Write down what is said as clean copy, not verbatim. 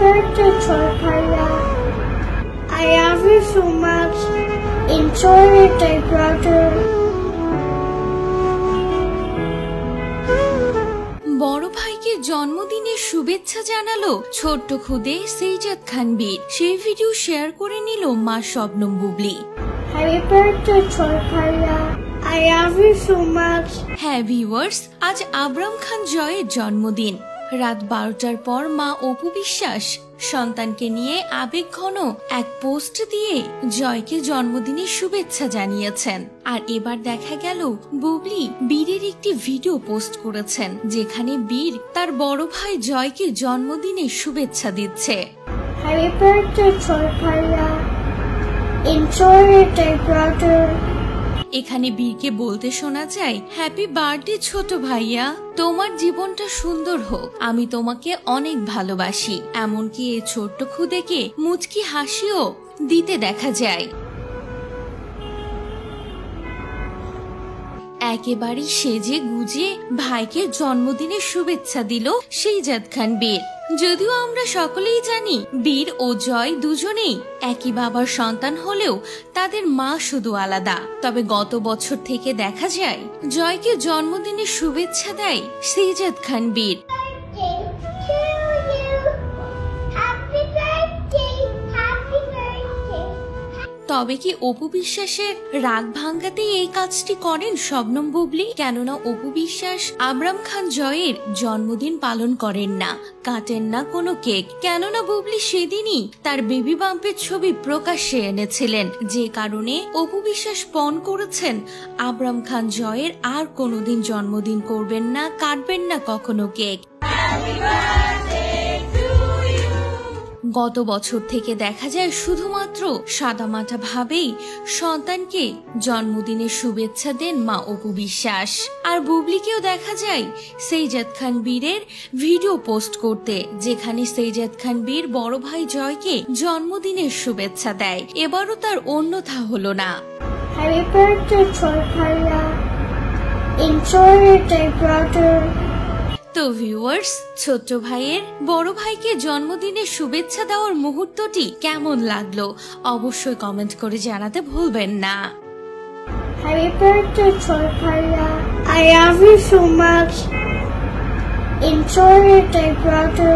birthday, Choi Bhaiya. I love you so much. Enjoy it, my brother. বড় ভাইকে জন্মদিনের শুভেচ্ছা জানালো ছোট্ট খুদে সেইজাদ খান বীর। সেই ভিডিও শেয়ার করে নিল মা Shabnam Bubly. Happy birthday, Choi Bhaiya. I love you so much. হ্যাঁ ভিউয়ার্স, আজ আবরাম খান জয়ের জন্মদিন। রাত 12টার পর মা অপু বিশ্বাস সন্তানকে নিয়ে আবেগঘন এক পোস্ট দিয়ে জয়কে জন্মদিনের শুভেচ্ছা জানিয়েছেন। আর এবার দেখা গেল বুবলি বীরের একটি ভিডিও পোস্ট করেছেন, যেখানে বীর তার বড় ভাই জয়কে জন্মদিনের শুভেচ্ছা দিচ্ছে। Happy birthday, Choi Bhaiya. Enjoy it, my brother. এখানে বীরকে বলতে শোনা যায়, হ্যাপি বার্থডে ছোট ভাইয়া, তোমার জীবনটা সুন্দর হোক, আমি তোমাকে অনেক ভালোবাসি। এমনকি এই ছোট্ট খুদেকে মুচকি হাসিও দিতে দেখা যায়। একেবারে সেজে গুজে ভাইকে জন্মদিনের শুভেচ্ছা দিল সেইজাদ খান বীর। যদিও আমরা সকলেই জানি বীর ও জয় দুজনেই একই বাবার সন্তান হলেও তাদের মা শুধু আলাদা। তবে গত বছর থেকে দেখা যায় জয়কে জন্মদিনের শুভেচ্ছা দেয় সেইজাদ খান বীর। তবে কি অপু বিশ্বাসের রাগ ভাঙ্গাতেই এই কাজটি করেন শবনম বুবলি? কেননা অপু বিশ্বাস আবরাম খান জয়ের জন্মদিন পালন করেন না, কাটেন না কোনো কেক। কেননা বুবলি সেদিনই তার বেবি বাম্পের ছবি প্রকাশ্যে এনেছিলেন, যে কারণে অপু বিশ্বাস পণ করেছেন আবরাম খান জয়ের আর কোনোদিন জন্মদিন করবেন না, কাটবেন না কখনো কেক। গত বছর থেকে দেখা যায় শুধুমাত্র সাদামাটা ভাবেই সন্তানকে জন্মদিনের শুভেচ্ছা দেন মা অপু বিশ্বাস। আর বুবলিকেও দেখা যায় সেইজাদ খান বীরের ভিডিও পোস্ট করতে, যেখানে সেইজাদ খান বীর বড় ভাই জয়কে জন্মদিনের শুভেচ্ছা দেয়। এবারও তার অন্যথা হলো না। Happy birthday, Choi Bhaiya. Enjoy it, my brother. তো ভিউয়ার্স, ছোট্ট ভাইয়ের বড় ভাইকে জন্মদিনের শুভেচ্ছা দেওয়ার মুহূর্তটি কেমন লাগলো অবশ্যই কমেন্ট করে জানাতে ভুলবেন না। Happy birthday, Choi Bhaiya. I love you so much. Enjoy it, my brother.